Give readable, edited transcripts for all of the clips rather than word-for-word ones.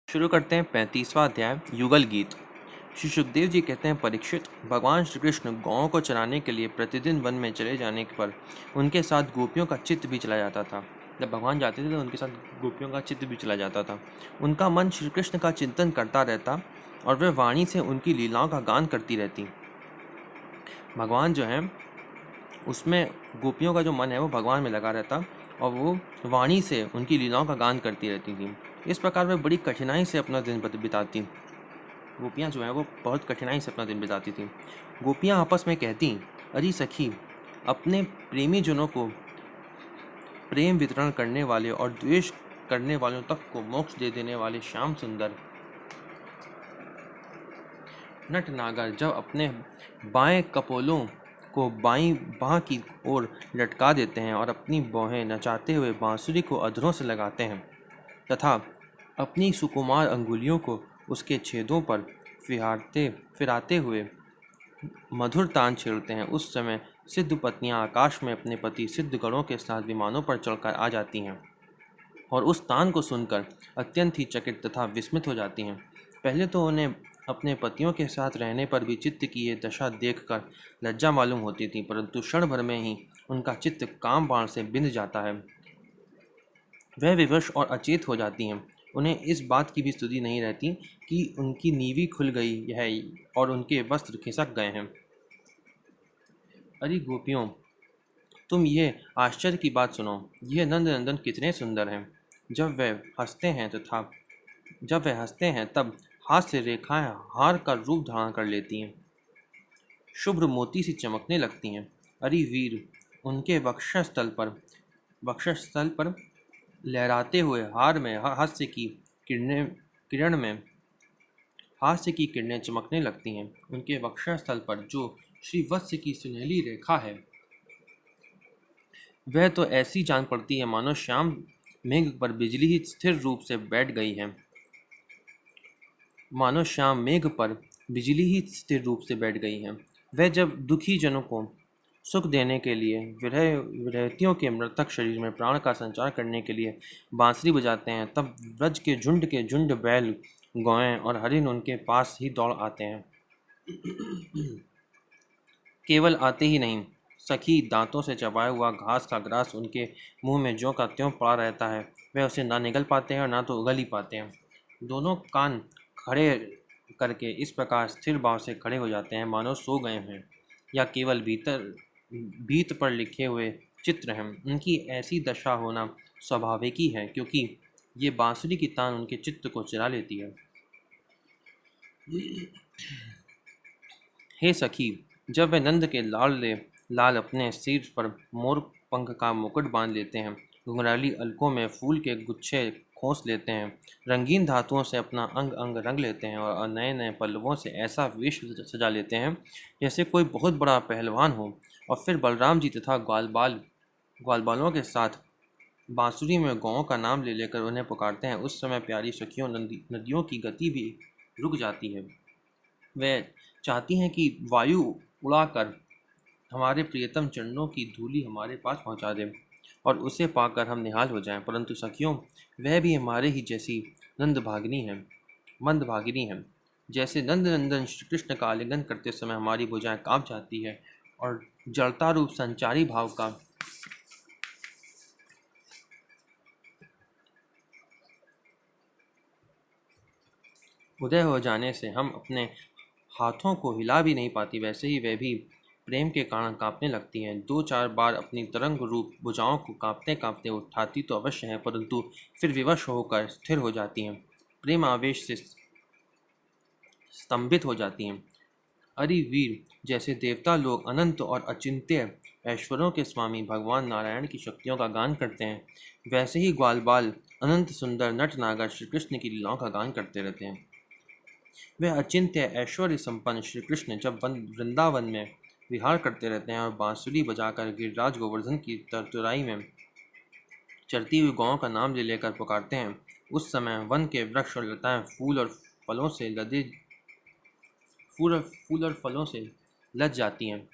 शुरू करते हैं 35वां अध्याय युगल गीत। श्री सुखदेव जी कहते हैं, परीक्षित, भगवान श्री कृष्ण गौओं को चराने के लिए प्रतिदिन वन में चले जाने पर उनके साथ गोपियों का चित्त भी चला जाता था। जब भगवान जाते थे तो उनके साथ गोपियों का चित्त भी चला जाता था। उनका मन श्री कृष्ण का चिंतन करता रहता और वे वाणी से उनकी लीलाओं का गान करती रहती। भगवान जो है उसमें गोपियों का जो मन है वो भगवान में लगा रहता और वो वाणी से उनकी लीलाओं का गान करती रहती थी। इस प्रकार वे बड़ी कठिनाई से अपना दिन बिताती। गोपियाँ जो हैं वो बहुत कठिनाई से अपना दिन बिताती थीं। गोपियाँ आपस में कहती, अरे सखी, अपने प्रेमी जनों को प्रेम वितरण करने वाले और द्वेष करने वालों तक को मोक्ष दे देने वाले श्याम सुंदर नट नागर जब अपने बाएं कपोलों को बाईं बाह की ओर लटका देते हैं और अपनी भौहें नचाते हुए बांसुरी को अधरों से लगाते हैं तथा अपनी सुकुमार अंगुलियों को उसके छेदों पर फिराते हुए मधुर तान छेड़ते हैं, उस समय सिद्ध पत्नियां आकाश में अपने पति सिद्ध गणों के साथ विमानों पर चढ़कर आ जाती हैं और उस तान को सुनकर अत्यंत ही चकित तथा विस्मित हो जाती हैं। पहले तो उन्हें अपने पतियों के साथ रहने पर भी चित्त की ये दशा देखकर लज्जा मालूम होती थी, परंतु क्षण भर में ही उनका चित्त काम बाण से बिंध जाता है। वह विवश और अचेत हो जाती हैं। उन्हें इस बात की भी स्तुति नहीं रहती कि उनकी नीवी खुल गई है और उनके वस्त्र खिसक गए हैं। अरे गोपियों, तुम ये आश्चर्य की बात सुनो। यह नंद नंदन कितने सुंदर हैं। जब वे हंसते हैं तब हाथ से रेखाएं हार का रूप धारण कर लेती हैं, शुभ्र मोती सी चमकने लगती हैं। अरे वीर, उनके वक्षस्थल पर लहराते हुए हार में किरण में हास्य की किरणें चमकने लगती हैं। उनके वक्षस्थल पर जो श्रीवत्स की सुनहली रेखा है वह तो ऐसी जान पड़ती है मानो श्याम मेघ पर बिजली ही स्थिर रूप से बैठ गई है। वह जब दुखी जनों को सुख देने के लिए विरहतियों के मृतक शरीर में प्राण का संचार करने के लिए बांसुरी बजाते हैं, तब ब्रज के झुंड बैल, गौएं और हरिण उनके पास ही दौड़ आते हैं। केवल आते ही नहीं, सखी दांतों से चबाया हुआ घास का ग्रास उनके मुंह में ज्यों का त्यों पड़ा रहता है। वे उसे ना निगल पाते हैं और ना तो उगल ही पाते हैं। दोनों कान खड़े करके इस प्रकार स्थिर भाव से खड़े हो जाते हैं मानो सो गए हैं या केवल भीत पर लिखे हुए चित्र हैं। उनकी ऐसी दशा होना स्वाभाविक ही है, क्योंकि ये बांसुरी की तान उनके चित्त को चुरा लेती है। हे सखी, जब वे नंद के लाल अपने सिर पर मोर पंख का मुकुट बांध लेते हैं, घुंघराली अलकों में फूल के गुच्छे खोस लेते हैं, रंगीन धातुओं से अपना अंग अंग रंग लेते हैं और नए नए पल्लवों से ऐसा वेश सजा लेते हैं जैसे कोई बहुत बड़ा पहलवान हो, और फिर बलराम जी तथा ग्वालबालों के साथ बांसुरी में गौओं का नाम ले लेकर उन्हें पुकारते हैं, उस समय प्यारी सखियों नदियों की गति भी रुक जाती है। वे चाहती हैं कि वायु उड़ाकर हमारे प्रियतम चरणों की धूलि हमारे पास पहुंचा दे और उसे पाकर हम निहाल हो जाएं, परंतु सखियों, वह भी हमारे ही जैसी मंदभागिनी है। जैसे नंद नंदन श्री कृष्ण का आलिंगन करते समय हमारी भुजाएं कांप जाती है और जड़ता रूप संचारी भाव का उदय हो जाने से हम अपने हाथों को हिला भी नहीं पाती, वैसे ही वह भी प्रेम के कारण कांपने लगती हैं। 2-4 बार अपनी तरंग रूप भुजाओं को कांपते कांपते उठाती तो अवश्य है, परंतु फिर विवश होकर स्थिर हो जाती हैं, प्रेम आवेश से स्तंभित हो जाती हैं। अरि वीर, जैसे देवता लोग अनंत और अचिंत्य ऐश्वर्यों के स्वामी भगवान नारायण की शक्तियों का गान करते हैं, वैसे ही ग्वालबाल अनंत सुंदर नट नागर श्री कृष्ण की लीलाओं का गान करते रहते हैं। वह अचिंत्य ऐश्वर्य संपन्न श्री कृष्ण जब वृंदावन में विहार करते रहते हैं और बांसुरी बजाकर गिरिराज गोवर्धन की तरतुराई में चरती हुई गौओं का नाम ले लेकर पुकारते हैं, उस समय वन के वृक्ष और लताएं फूल और फलों से लद जाती हैं।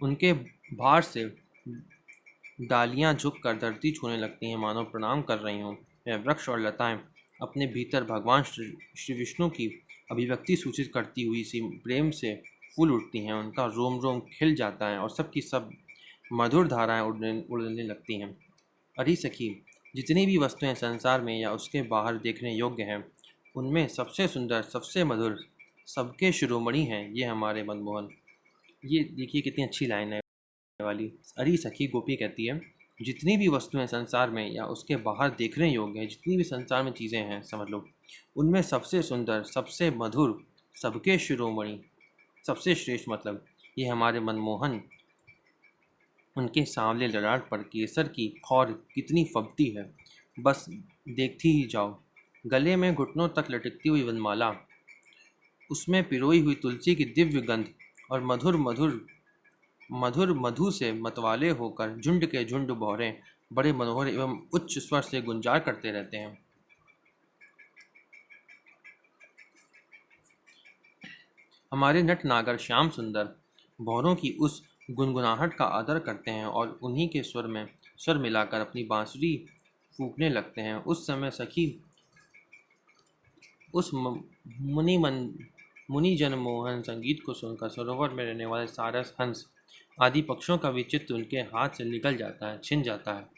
उनके भार से डालियां झुककर धरती छूने लगती हैं, मानो प्रणाम कर रही हों। वह वृक्ष और लताएं अपने भीतर भगवान श्री विष्णु की अभिव्यक्ति सूचित करती हुई सी प्रेम से फूल उठती हैं। उनका रोम रोम खिल जाता है और सबकी सब मधुर धाराएं उड़ने लगती हैं। अरे सखी, जितनी भी वस्तुएं संसार में या उसके बाहर देखने योग्य हैं, उनमें सबसे सुंदर, सबसे मधुर, सबके शिरोमणि हैं ये हमारे मनमोहन। ये देखिए कितनी अच्छी लाइन है वाली। अरे सखी, गोपी कहती है, जितनी भी वस्तुएं संसार में या उसके बाहर देखने योग्य हैं, जितनी भी संसार में चीज़ें हैं समझ लो, उनमें सबसे सुंदर, सबसे मधुर, सबके शिरोमणि, सबसे श्रेष्ठ मतलब ये हमारे मनमोहन। उनके सांवले ललाट पर केसर की खौर कितनी फबती है, बस देखती ही जाओ। गले में घुटनों तक लटकती हुई वनमाला, उसमें पिरोई हुई तुलसी की दिव्य गंध और मधुर मधुर मधुर मधु से मतवाले होकर झुंड के झुंड भौरे बड़े मनोहर एवं उच्च स्वर से गुंजार करते रहते हैं। हमारे नट नागर श्याम सुंदर भौरों की उस गुनगुनाहट का आदर करते हैं और उन्हीं के स्वर में स्वर मिलाकर अपनी बांसुरी फूंकने लगते हैं। उस समय सखी उस मुनि जनमोहन संगीत को सुनकर सरोवर में रहने वाले सारस, हंस आदि पक्षियों का विचित्र उनके हाथ से निकल जाता है, छिन जाता है।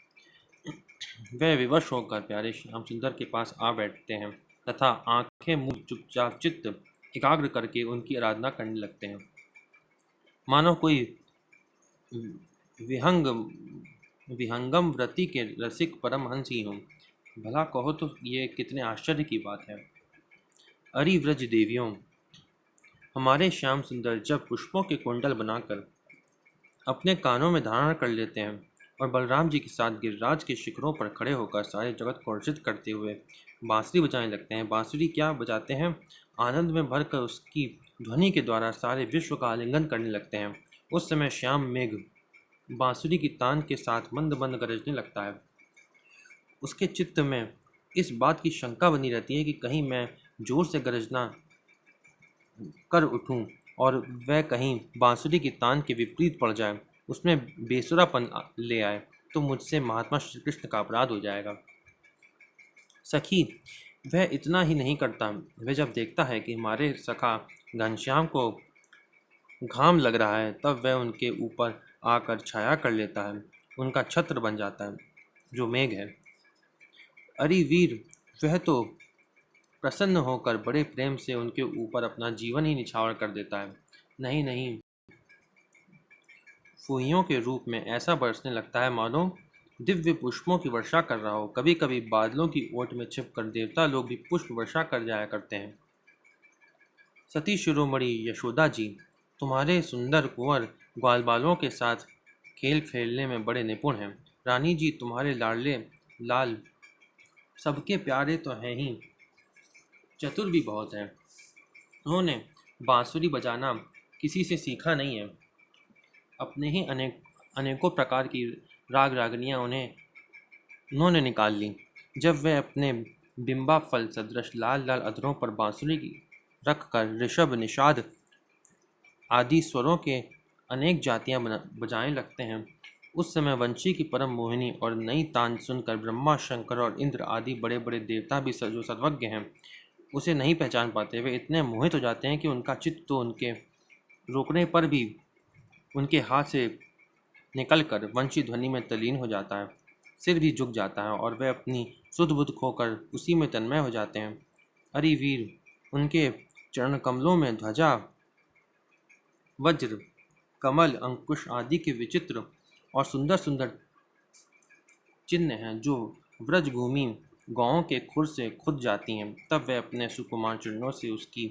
वे विवश होकर प्यारे श्याम सुंदर के पास आ बैठते हैं तथा आंखें मुंह चुपचाप चित्त एकाग्र करके उनकी आराधना करने लगते हैं, मानो कोई विहंग विहंगम व्रति के रसिक परमहंस ही हों। भला कहो तो ये कितने आश्चर्य की बात है। अरि व्रज देवियों, हमारे श्याम सुंदर जब पुष्पों के कुंडल बनाकर अपने कानों में धारण कर लेते हैं और बलराम जी के साथ गिरिराज के शिखरों पर खड़े होकर सारे जगत को हर्षित करते हुए बांसुरी बजाने लगते हैं। बांसुरी क्या बजाते हैं, आनंद में भरकर उसकी ध्वनि के द्वारा सारे विश्व का आलिंगन करने लगते हैं। उस समय श्याम मेघ बांसुरी की तान के साथ मंद मंद गरजने लगता है। उसके चित्त में इस बात की शंका बनी रहती है कि कहीं मैं जोर से गरजना कर उठूं और वह कहीं बांसुरी की तान के विपरीत पड़ जाए, उसमें बेसुरापन ले आए, तो मुझसे महात्मा श्री कृष्ण का अपराध हो जाएगा। सखी, वह इतना ही नहीं करता, वह जब देखता है कि हमारे सखा घनश्याम को घाम लग रहा है, तब वह उनके ऊपर आकर छाया कर लेता है, उनका छत्र बन जाता है, जो मेघ है। अरे वीर, वह तो प्रसन्न होकर बड़े प्रेम से उनके ऊपर अपना जीवन ही निछावर कर देता है। नहीं नहीं, फुहियों के रूप में ऐसा बरसने लगता है मानो दिव्य पुष्पों की वर्षा कर रहा हो। कभी कभी बादलों की ओट में छिपकर देवता लोग भी पुष्प वर्षा कर जाया करते हैं। सती शिरोमणि यशोदा जी, तुम्हारे सुंदर कुंवर ग्वाल बालों के साथ खेल खेलने में बड़े निपुण हैं। रानी जी, तुम्हारे लाडले लाल सबके प्यारे तो हैं ही, चतुर भी बहुत हैं। उन्होंने बांसुरी बजाना किसी से सीखा नहीं है, अपने ही अनेकों प्रकार की राग रागनियाँ उन्होंने निकाल ली। जब वे अपने बिंबा फल सदृश लाल लाल अधरों पर बांसुरी रख कर ऋषभ, निषाद आदि स्वरों के अनेक जातियां बजाने लगते हैं, उस समय वंशी की परम मोहिनी और नई तान सुनकर ब्रह्मा, शंकर और इंद्र आदि बड़े बड़े देवता भी जो सर्वज्ञ हैं उसे नहीं पहचान पाते। वे इतने मोहित हो जाते हैं कि उनका चित्त तो उनके रोकने पर भी उनके हाथ से निकलकर वंशी ध्वनि में तल्लीन हो जाता है, सिर भी झुक जाता है और वे अपनी सुध बुध खोकर उसी में तन्मय हो जाते हैं। अरे वीर, उनके चरण कमलों में ध्वजा, वज्र, कमल, अंकुश आदि के विचित्र और सुंदर सुंदर चिन्ह हैं, जो व्रजभूमि गांवों के खुर से खुद जाती हैं। तब वे अपने सुकुमार चरणों से उसकी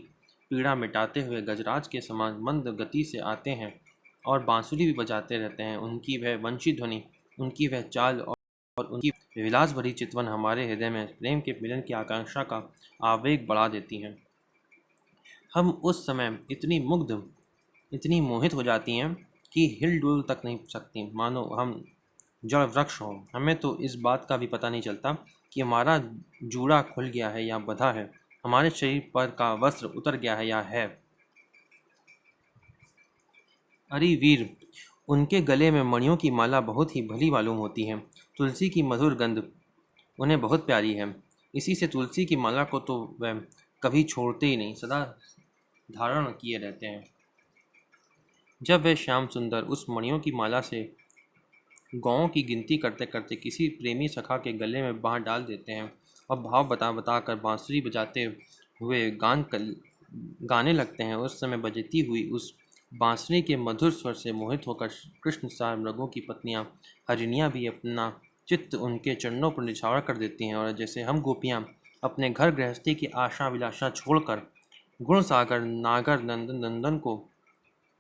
पीड़ा मिटाते हुए गजराज के समान मंद गति से आते हैं और बांसुरी भी बजाते रहते हैं। उनकी वह वंशी ध्वनि, उनकी वह चाल और उनकी विलास भरी चितवन हमारे हृदय में प्रेम के मिलन की आकांक्षा का आवेग बढ़ा देती हैं। हम उस समय इतनी मुग्ध, इतनी मोहित हो जाती हैं कि हिल डुल तक नहीं सकती, मानो हम जड़ वृक्ष हों। हमें तो इस बात का भी पता नहीं चलता कि हमारा जूड़ा खुल गया है या बंधा है, हमारे शरीर पर का वस्त्र उतर गया है या है। अरे वीर, उनके गले में मणियों की माला बहुत ही भली मालूम होती है। तुलसी की मधुर गंध उन्हें बहुत प्यारी है। इसी से तुलसी की माला को तो वह कभी छोड़ते ही नहीं, सदा धारण किए रहते हैं। जब वह श्याम सुंदर उस मणियों की माला से गौओं की गिनती करते करते किसी प्रेमी सखा के गले में बाँह डाल देते हैं और भाव बता बता कर बांसुरी बजाते हुए गाने लगते हैं, उस समय बजती हुई उस बांसुरी के मधुर स्वर से मोहित होकर कृष्ण सा मृगों की पत्नियां हरिणियां भी अपना चित्त उनके चरणों पर निछावर कर देती हैं। और जैसे हम गोपियां अपने घर गृहस्थी की आशा अभिलाषा छोड़कर गुण सागर नागर नंदन नंदन को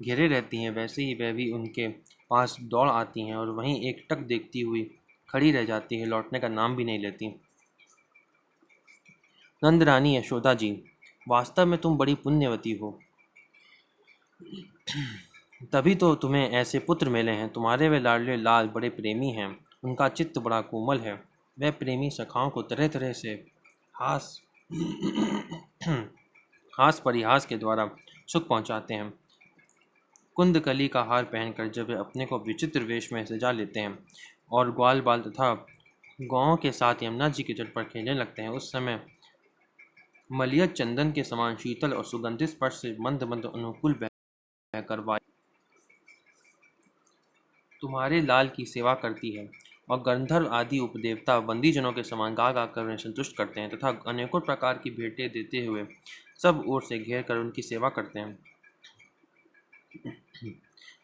घेरे रहती हैं, वैसे ही वह भी उनके पास दौड़ आती हैं और वहीं एकटक देखती हुई खड़ी रह जाती है, लौटने का नाम भी नहीं लेती। नंद रानी यशोदा जी, वास्तव में तुम बड़ी पुण्यवती हो, तभी तो तुम्हें ऐसे पुत्र मिले हैं। तुम्हारे वे लाडले लाल बड़े प्रेमी हैं, उनका चित्त बड़ा कोमल है। वह प्रेमी सखाओं को तरह तरह से हास हास परिहास के द्वारा सुख पहुंचाते हैं। कुंदकली का हार पहनकर जब वे अपने को विचित्र वेश में सजा लेते हैं और ग्वाल बाल तथा गौओं के साथ यमुना जी के तट पर खेलने लगते हैं, उस समय मलियत चंदन के समान शीतल और सुगंधित स्पर्श से मंद मंद अनुकूल बहकर वायु तुम्हारे लाल की सेवा करती है और गंधर्व आदि उपदेवता बंदीजनों के समान गा गा कर उन्हें संतुष्ट करते हैं तथा अनेकों प्रकार की भेंटें देते हुए सब ओर से घेर कर उनकी सेवा करते हैं।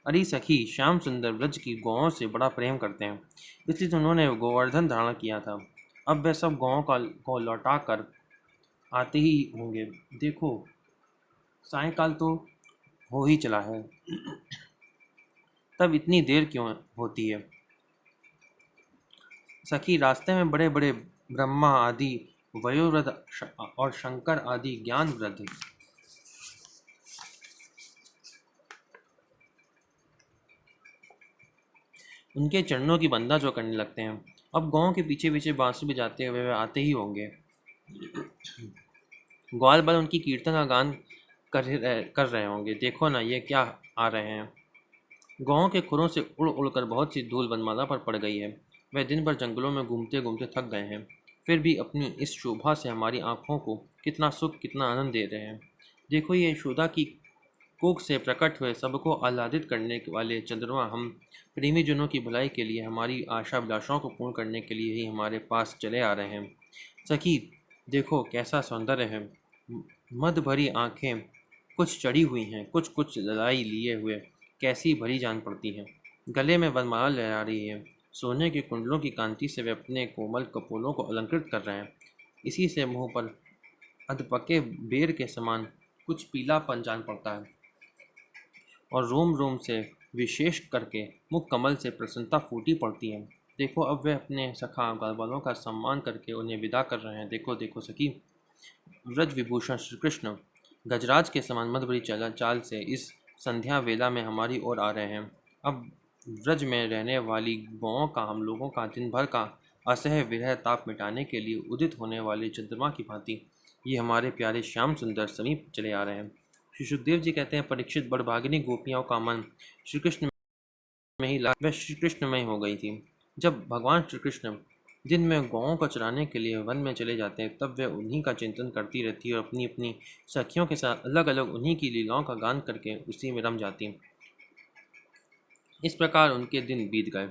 अरे सखी, श्याम सुंदर व्रज की गौओं से बड़ा प्रेम करते हैं, इसलिए तो उन्होंने गोवर्धन धारण किया था। अब वे सब गौओं को लौटा कर आते ही होंगे। देखो, सायंकाल तो हो ही चला है, तब इतनी देर क्यों होती है? सखी, रास्ते में बड़े बड़े ब्रह्मा आदि वयोवृद्ध और शंकर आदि ज्ञान वृद्ध उनके चरणों की बंदा जो करने लगते हैं। अब गाँव के पीछे पीछे बांसुरी बजाते हुए वे आते ही होंगे। ग्वाल बाल उनकी कीर्तन का गान कर रहे होंगे। देखो ना, ये क्या आ रहे हैं। गाँव के खुरों से उड़ उड़कर बहुत सी धूल वनमाला पर पड़ गई है। वे दिन भर जंगलों में घूमते घूमते थक गए हैं, फिर भी अपनी इस शोभा से हमारी आँखों को कितना सुख कितना आनंद दे रहे हैं। देखो, ये यशोदा की कोख से प्रकट हुए सबको आह्लादित करने वाले चंद्रमा हम प्रेमीजनों की भलाई के लिए, हमारी आशा अभिलाषाओं को पूर्ण करने के लिए ही हमारे पास चले आ रहे हैं। सखी, देखो कैसा सौंदर्य है। मद भरी आंखें कुछ चढ़ी हुई हैं, कुछ कुछ ललाई लिए हुए कैसी भरी जान पड़ती हैं। गले में वनमाला लहरा रही है। सोने के कुंडलों की कांति से वे अपने कोमल कपोलों को अलंकृत कर रहे हैं। इसी से मुंह पर अधपके बेर के समान कुछ पीलापन जान पड़ता है और रोम रोम से विशेष करके मुख कमल से प्रसन्नता फूटी पड़ती है। देखो, अब वे अपने सखा ग्वालबालों का सम्मान करके उन्हें विदा कर रहे हैं। देखो देखो सखी, व्रज विभूषण श्री कृष्ण गजराज के समान मदभरी चाल से इस संध्या वेला में हमारी ओर आ रहे हैं। अब व्रज में रहने वाली गौओं का, हम लोगों का दिन भर का असह्य विरह ताप मिटाने के लिए उदित होने वाले चंद्रमा की भांति ये हमारे प्यारे श्याम सुंदर समीप चले आ रहे हैं। श्री सुखदेव जी कहते हैं, परीक्षित, बड़भागिनी गोपियों का मन श्री कृष्ण में ही वह श्री कृष्ण में हो गई थी। जब भगवान श्री कृष्ण दिन में गौओं को चराने के लिए वन में चले जाते हैं, तब वे उन्हीं का चिंतन करती रहती है और अपनी अपनी सखियों के साथ अलग अलग उन्हीं की लीलाओं का गान करके उसी में रम जाती। इस प्रकार उनके दिन बीत गए।